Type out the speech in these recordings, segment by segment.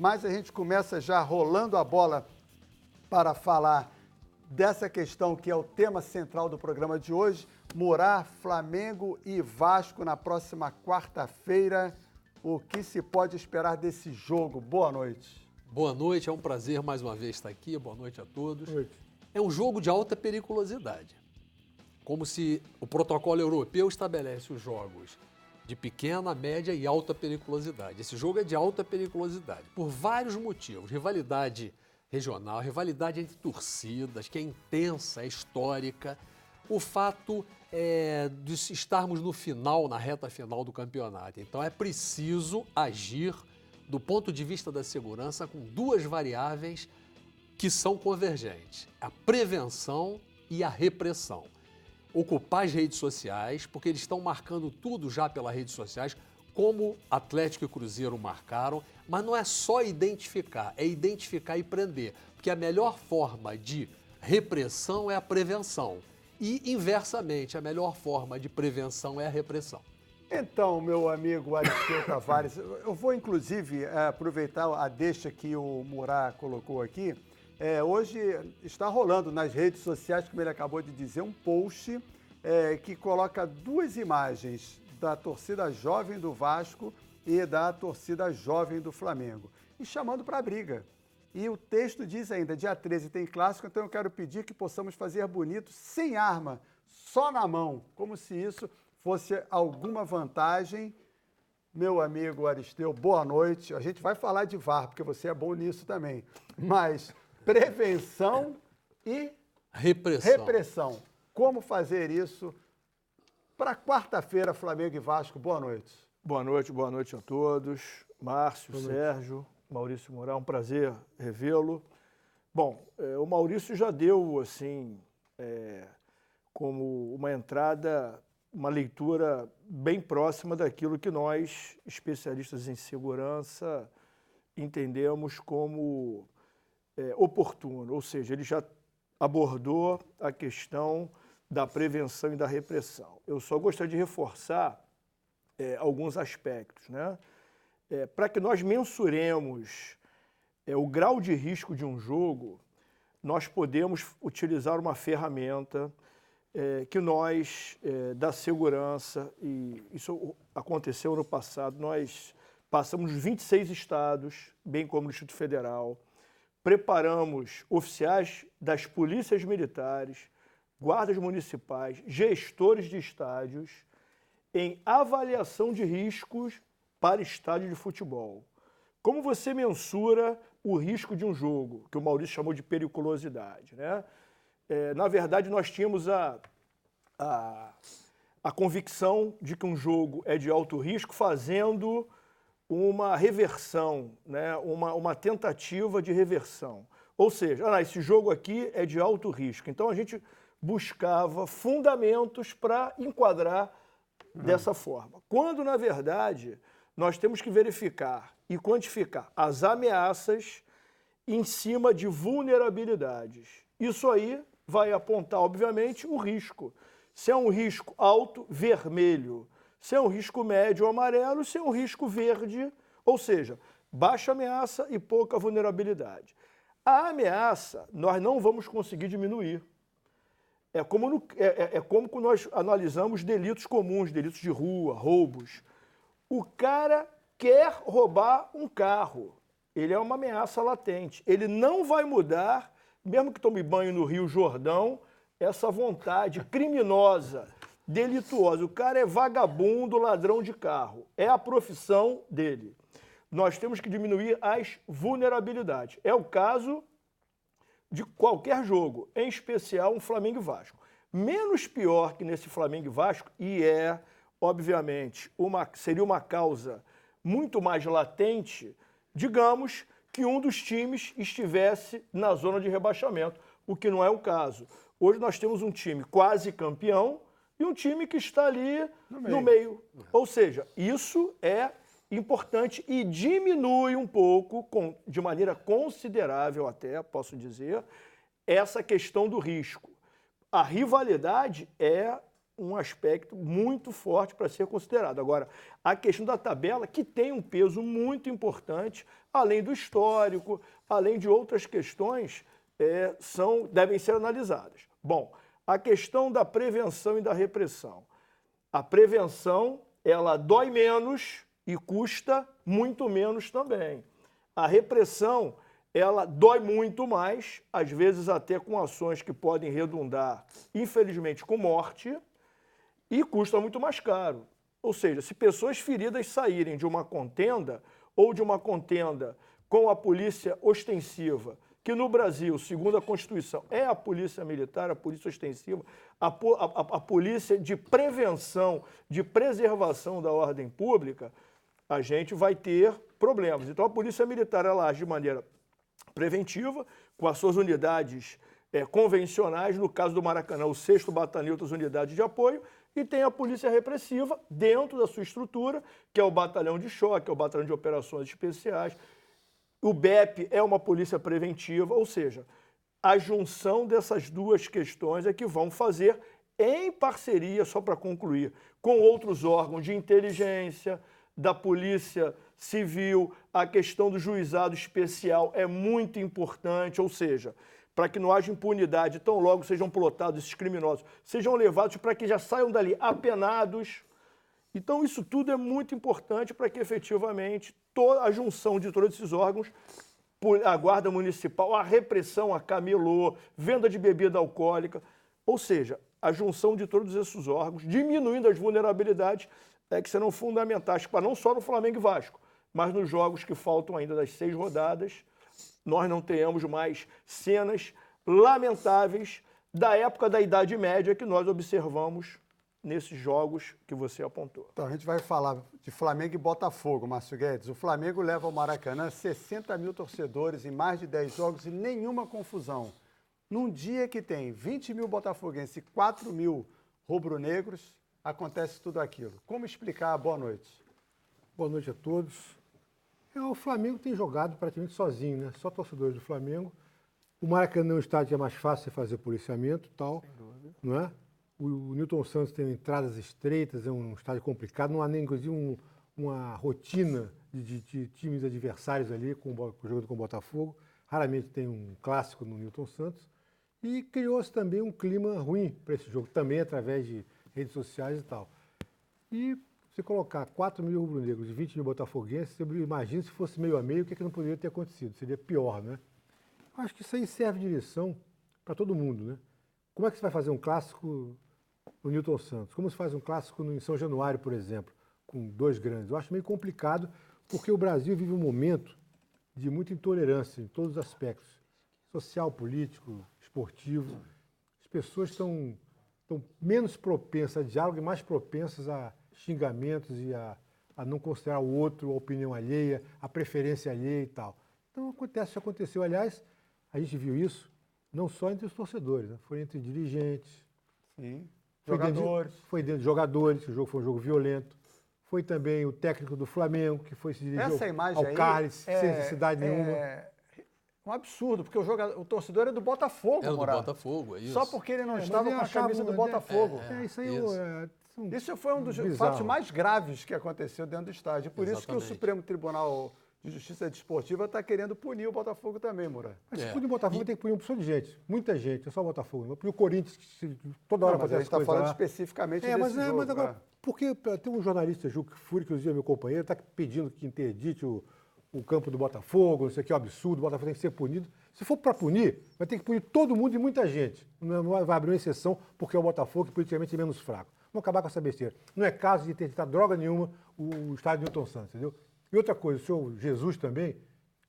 mas a gente começa já rolando a bola para falar dessa questão que é o tema central do programa de hoje. Murar, Flamengo e Vasco na próxima quarta-feira. O que se pode esperar desse jogo? Boa noite. Boa noite, é um prazer mais uma vez estar aqui. Boa noite a todos. Oi. É um jogo de alta periculosidade. Como se o protocolo europeu estabelece os jogos de pequena, média e alta periculosidade. Esse jogo é de alta periculosidade por vários motivos. Rivalidade regional, rivalidade entre torcidas, que é intensa, é histórica. O fato de estarmos no final, na reta final do campeonato. Então é preciso agir do ponto de vista da segurança com duas variáveis que são convergentes: a prevenção e a repressão. Ocupar as redes sociais, porque eles estão marcando tudo já pelas redes sociais, como Atlético e Cruzeiro marcaram, mas não é só identificar, é identificar e prender, porque a melhor forma de repressão é a prevenção e, inversamente, a melhor forma de prevenção é a repressão. Então, meu amigo Aristeu Tavares, eu vou, inclusive, aproveitar a deixa que o Murat colocou aqui. Hoje está rolando nas redes sociais, como ele acabou de dizer, um post que coloca duas imagens da torcida jovem do Vasco e da torcida jovem do Flamengo, e chamando para a briga. E o texto diz ainda, dia 13 tem clássico, então eu quero pedir que possamos fazer bonito, sem arma, só na mão, como se isso fosse alguma vantagem. Meu amigo Aristeu, boa noite. A gente vai falar de VAR, porque você é bom nisso também, mas prevenção e repressão. Como fazer isso para quarta-feira, Flamengo e Vasco? Boa noite. Boa noite a todos. Márcio, Sérgio, Maurício Murat, um prazer revê-lo. Bom, o Maurício já deu, assim, como uma entrada, uma leitura bem próxima daquilo que nós, especialistas em segurança, entendemos como oportuno, ou seja, ele já abordou a questão da prevenção e da repressão. Eu só gostaria de reforçar alguns aspectos, né? Para que nós mensuremos o grau de risco de um jogo, nós podemos utilizar uma ferramenta que nós, da segurança, e isso aconteceu no passado, nós passamos 26 estados, bem como no Distrito Federal, preparamos oficiais das polícias militares, guardas municipais, gestores de estádios, em avaliação de riscos para estádio de futebol. Como você mensura o risco de um jogo, que o Maurício chamou de periculosidade, né? Na verdade, nós tínhamos a convicção de que um jogo é de alto risco fazendo uma reversão, né? uma tentativa de reversão. Ou seja, esse jogo aqui é de alto risco. Então a gente buscava fundamentos para enquadrar dessa forma. Quando, na verdade, nós temos que verificar e quantificar as ameaças em cima de vulnerabilidades. Isso aí vai apontar, obviamente, o risco. Se é um risco alto, vermelho. Se é um risco médio, amarelo. Se é um risco verde, ou seja, baixa ameaça e pouca vulnerabilidade. A ameaça nós não vamos conseguir diminuir. É como quando nós analisamos delitos comuns, delitos de rua, roubos. O cara quer roubar um carro. Ele é uma ameaça latente. Ele não vai mudar, mesmo que tome banho no Rio Jordão, essa vontade criminosa, delituosa. O cara é vagabundo, ladrão de carro. É a profissão dele. Nós temos que diminuir as vulnerabilidades. É o caso de qualquer jogo, em especial um Flamengo e Vasco. Menos pior que nesse Flamengo e Vasco, e obviamente, seria uma causa muito mais latente, digamos que um dos times estivesse na zona de rebaixamento, o que não é o caso. Hoje nós temos um time quase campeão e um time que está ali no meio. Ou seja, isso é importante e diminui um pouco, de maneira considerável até, posso dizer, essa questão do risco. A rivalidade é um aspecto muito forte para ser considerado. Agora, a questão da tabela, que tem um peso muito importante, além do histórico, além de outras questões, devem ser analisadas. Bom, a questão da prevenção e da repressão. A prevenção, ela dói menos e custa muito menos também. A repressão, ela dói muito mais, às vezes até com ações que podem redundar, infelizmente, com morte, e custa muito mais caro. Ou seja, se pessoas feridas saírem de uma contenda ou de uma contenda com a polícia ostensiva, que no Brasil, segundo a Constituição, é a polícia militar, a polícia ostensiva, a polícia de prevenção, de preservação da ordem pública, a gente vai ter problemas. Então, a polícia militar ela age de maneira preventiva, com as suas unidades convencionais, no caso do Maracanã, o 6º Batalhão e outras unidades de apoio, e tem a polícia repressiva dentro da sua estrutura, que é o batalhão de choque, é o batalhão de operações especiais. O BEP é uma polícia preventiva, ou seja, a junção dessas duas questões é que vão fazer, em parceria, só para concluir, com outros órgãos de inteligência, da polícia civil, a questão do juizado especial é muito importante, ou seja, para que não haja impunidade, tão logo sejam plotados esses criminosos, sejam levados para que já saiam dali apenados. Então, isso tudo é muito importante para que, efetivamente, a junção de todos esses órgãos, a Guarda Municipal, a repressão a camelô, venda de bebida alcoólica, ou seja, a junção de todos esses órgãos, diminuindo as vulnerabilidades, que serão fundamentais para não só no Flamengo e Vasco, mas nos jogos que faltam ainda das 6 rodadas, nós não tenhamos mais cenas lamentáveis da época da Idade Média que nós observamos nesses jogos que você apontou. Então, a gente vai falar de Flamengo e Botafogo, Márcio Guedes. O Flamengo leva ao Maracanã 60 mil torcedores em mais de 10 jogos e nenhuma confusão. Num dia que tem 20 mil botafoguenses e 4 mil rubro-negros, acontece tudo aquilo. Como explicar? Boa noite. Boa noite a todos. O Flamengo tem jogado praticamente sozinho, né? Só torcedores do Flamengo. O Maracanã é um estádio que é mais fácil de fazer policiamento e tal, não é? O Newton Santos tem entradas estreitas, é um estádio complicado, não há nem, inclusive, uma rotina de times adversários ali, jogando com o Botafogo. Raramente tem um clássico no Newton Santos. E criou-se também um clima ruim para esse jogo, também através de redes sociais e tal. E você colocar 4 mil rubro-negros e 20 mil botafoguenses, você imagina se fosse meio a meio, o que não poderia ter acontecido? Seria pior, né? Eu acho que isso aí serve de lição para todo mundo, né? Como é que você vai fazer um clássico no Newton Santos? Como se faz um clássico em São Januário, por exemplo, com 2 grandes? Eu acho meio complicado, porque o Brasil vive um momento de muita intolerância em todos os aspectos. Social, político, esportivo. As pessoas estão menos propensas a diálogo e mais propensas a xingamentos e a não considerar o outro, a opinião alheia, a preferência alheia e tal. Então, isso aconteceu. Aliás, a gente viu isso não só entre os torcedores, né? Foi entre dirigentes. Sim. Jogadores. Foi dentro de jogadores, o jogo foi um jogo violento. Foi também o técnico do Flamengo, que foi se dirigir ao Carlos, sem necessidade nenhuma. Um absurdo, porque o torcedor é do Botafogo, do Botafogo, é isso. Só porque ele não estava com a camisa do Botafogo. Isso foi um dos fatos mais graves que aconteceu dentro do estádio. Por isso que o Supremo Tribunal de Justiça Desportiva está querendo punir o Botafogo também, Moura. Mas se punir o Botafogo, tem que punir uma pessoa de gente. Muita gente, não é só o Botafogo. Não. Punir o Corinthians, que toda hora acontece coisa. A gente está falando especificamente desse jogo. Mas agora, porque tem um jornalista, Juca Furi, que é meu companheiro, está pedindo que interdite o campo do Botafogo, isso aqui é um absurdo, o Botafogo tem que ser punido. Se for para punir, vai ter que punir todo mundo e muita gente. Não vai abrir uma exceção porque é o Botafogo que politicamente é menos fraco. Vamos acabar com essa besteira. Não é caso de interditar droga nenhuma o estádio Newton Santos, entendeu? E outra coisa, o senhor Jesus também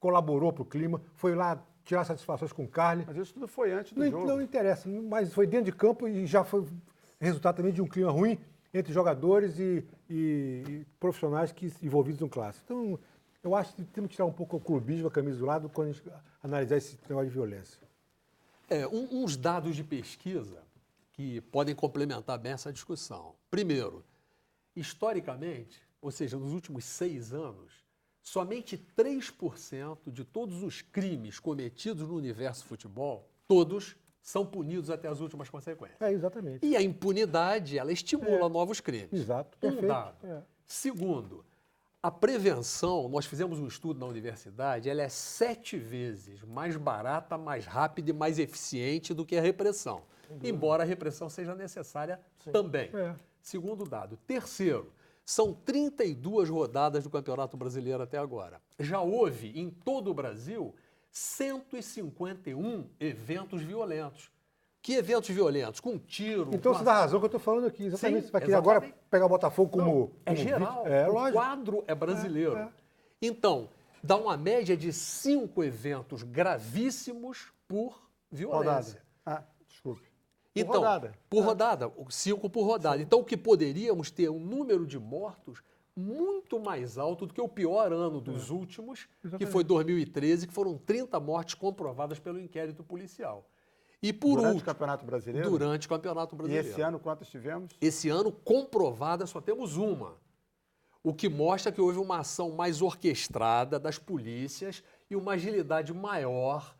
colaborou para o clima, foi lá tirar satisfações com o Carly. Mas isso tudo foi antes do jogo. Não interessa, mas foi dentro de campo e já foi resultado também de um clima ruim entre jogadores e profissionais envolvidos no clássico. Então, eu acho que temos que tirar um pouco o clubismo, a camisa do lado, quando a gente analisar esse negócio de violência. Uns dados de pesquisa que podem complementar bem essa discussão. Primeiro, historicamente, ou seja, nos últimos 6 anos, somente 3% de todos os crimes cometidos no universo futebol, todos são punidos até as últimas consequências. Exatamente. E a impunidade, ela estimula novos crimes. Exato, Um perfeito. dado. Segundo, a prevenção, nós fizemos um estudo na universidade, ela é 7 vezes mais barata, mais rápida e mais eficiente do que a repressão. Embora a repressão seja necessária também. Segundo dado. Terceiro, são 32 rodadas do Campeonato Brasileiro até agora. Já houve, em todo o Brasil, 151 eventos violentos. Que eventos violentos? Com tiro. Então você dá razão que eu estou falando aqui. Exatamente. Você vai querer agora pegar o Botafogo como. É geral. Lógico. O quadro é brasileiro. Então, dá uma média de 5 eventos gravíssimos por violência. Desculpe. Então, rodada. Por rodada. 5 por rodada. Então, o que poderíamos ter um número de mortos muito mais alto do que o pior ano dos últimos, que foi 2013, que foram 30 mortes comprovadas pelo inquérito policial. E por Durante último, o Campeonato Brasileiro? Durante o Campeonato E Brasileiro. esse ano quantos tivemos? Esse ano, comprovada, só temos uma. O que mostra que houve uma ação mais orquestrada das polícias e uma agilidade maior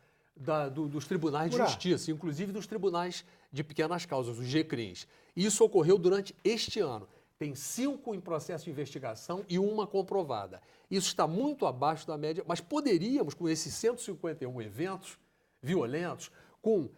dos tribunais de justiça, inclusive dos tribunais de pequenas causas, os GCRIMs. Isso ocorreu durante este ano. Tem 5 em processo de investigação e 1 comprovada. Isso está muito abaixo da média, mas poderíamos, com esses 151 eventos violentos, com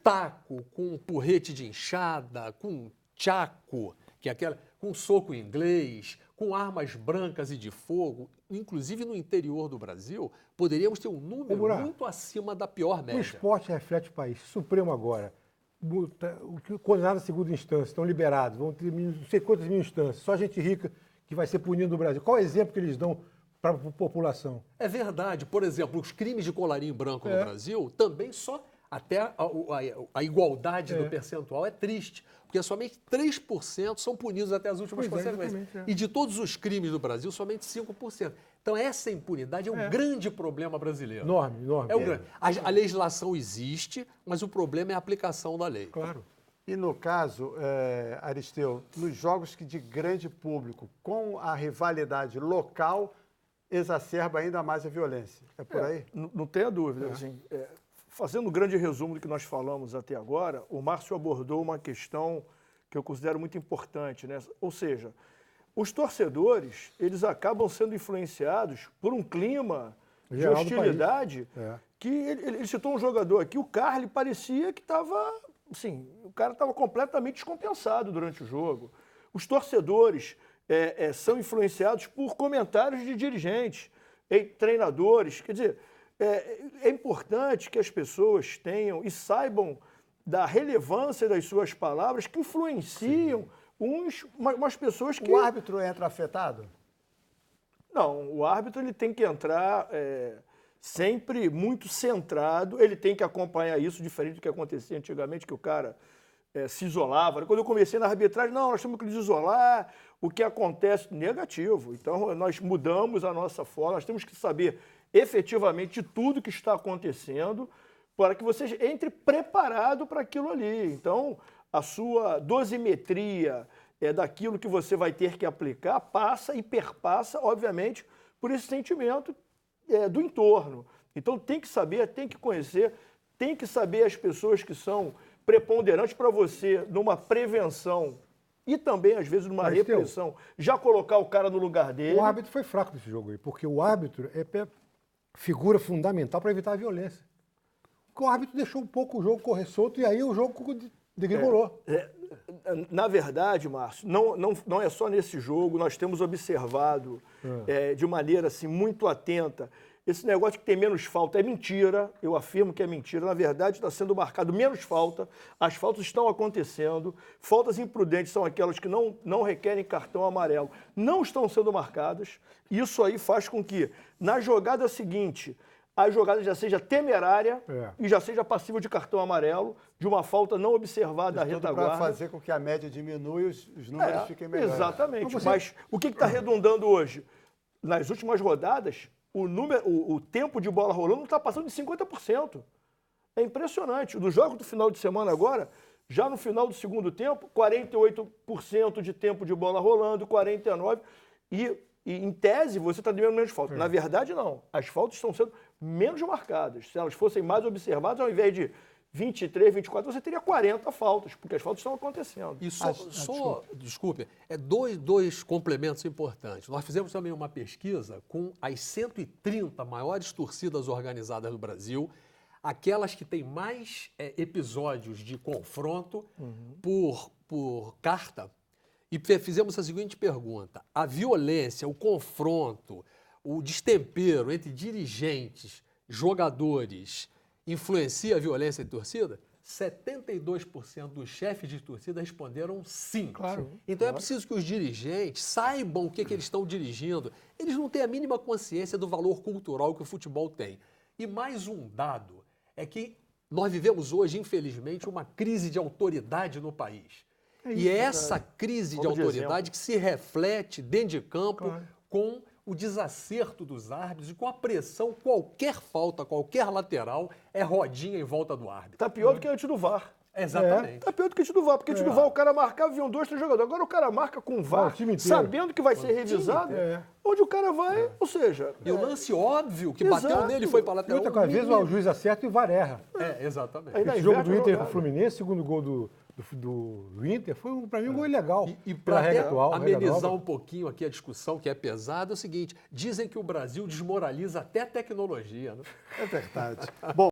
taco, com porrete de enxada, com tchaco, que é com soco inglês, com armas brancas e de fogo, inclusive no interior do Brasil, poderíamos ter um número muito acima da pior média. O esporte reflete o país. Supremo agora. Condenados à segunda instância, estão liberados, vão ter não sei quantas mil instâncias, só gente rica que vai ser punida no Brasil. Qual é o exemplo que eles dão para a população? É verdade. Por exemplo, os crimes de colarinho branco no Brasil também só... Até a igualdade do percentual é triste, porque somente 3% são punidos até as últimas consequências. E de todos os crimes do Brasil, somente 5%. Então, essa impunidade é um grande problema brasileiro. Enorme. A legislação existe, mas o problema é a aplicação da lei. Claro. E no caso, Aristeu, nos jogos de grande público, com a rivalidade local, exacerba ainda mais a violência. É por aí? Não tenha dúvida. Assim, fazendo um grande resumo do que nós falamos até agora, o Márcio abordou uma questão que eu considero muito importante, né? Ou seja, os torcedores, eles acabam sendo influenciados por um clima de hostilidade que ele citou um jogador aqui, o Carly, parecia que estava, assim, o cara estava completamente descompensado durante o jogo. Os torcedores são influenciados por comentários de dirigentes, treinadores, quer dizer, é importante que as pessoas tenham e saibam da relevância das suas palavras que influenciam umas pessoas que... O árbitro entra afetado? Não, o árbitro ele tem que entrar sempre muito centrado, ele tem que acompanhar isso, diferente do que acontecia antigamente, que o cara se isolava. Quando eu comecei na arbitragem, não, nós temos que isolar o que acontece negativo. Então, nós mudamos a nossa forma, nós temos que saber efetivamente de tudo que está acontecendo para que você entre preparado para aquilo ali. Então, a sua dosimetria daquilo que você vai ter que aplicar passa e perpassa, obviamente, por esse sentimento do entorno. Então, tem que saber, tem que conhecer, tem que saber as pessoas que são preponderantes para você numa prevenção e também, às vezes, numa repressão, já colocar o cara no lugar dele. O árbitro foi fraco nesse jogo aí, porque o árbitro é figura fundamental para evitar a violência. Porque o árbitro deixou um pouco o jogo correr solto e aí o jogo degringolou. Na verdade, Márcio, não é só nesse jogo, nós temos observado de maneira assim, muito atenta. Esse negócio que tem menos falta é mentira, eu afirmo que é mentira. Na verdade, está sendo marcado menos falta, as faltas estão acontecendo, faltas imprudentes são aquelas que não requerem cartão amarelo, não estão sendo marcadas. Isso aí faz com que, na jogada seguinte, a jogada já seja temerária e já seja passível de cartão amarelo, de uma falta não observada à retaguarda. Para fazer com que a média diminua e os números fiquem melhores. Exatamente. Mas o que está redundando hoje? Nas últimas rodadas, o tempo de bola rolando não está passando de 50%. É impressionante. Nos jogos do final de semana agora, já no final do segundo tempo, 48% de tempo de bola rolando, 49%. E em tese, você está diminuindo menos falta. Na verdade, não. As faltas estão sendo menos marcadas. Se elas fossem mais observadas, ao invés de 23, 24, você teria 40 faltas, porque as faltas estão acontecendo. E desculpe, dois complementos importantes. Nós fizemos também uma pesquisa com as 130 maiores torcidas organizadas do Brasil, aquelas que têm mais episódios de confronto por carta, e fizemos a seguinte pergunta: a violência, o confronto, o destempero entre dirigentes, jogadores, influencia a violência de torcida? 72% dos chefes de torcida responderam sim. Claro. Então é preciso que os dirigentes saibam o que eles estão dirigindo. Eles não têm a mínima consciência do valor cultural que o futebol tem. E mais um dado é que nós vivemos hoje, infelizmente, uma crise de autoridade no país. E é essa crise de autoridade que se reflete dentro de campo com o desacerto dos árbitros e com a pressão, qualquer falta, qualquer lateral, é rodinha em volta do árbitro. Está pior do que antes do VAR. Exatamente. Está pior do que antes do VAR, porque antes do VAR o cara marcava, viam 2, 3 jogadores. Agora o cara marca com o VAR, sabendo que vai ser revisado, onde o cara vai, ou seja... E o lance óbvio que bateu nele foi para a lateral. Outra coisa, às vezes o juiz acerta e o VAR erra. Exatamente. Esse jogo do Inter com o Fluminense, segundo gol do Inter, foi, para mim, um gol ilegal. E para amenizar um pouquinho aqui a discussão, que é pesada, é o seguinte: dizem que o Brasil desmoraliza até a tecnologia. Né? É verdade. Bom,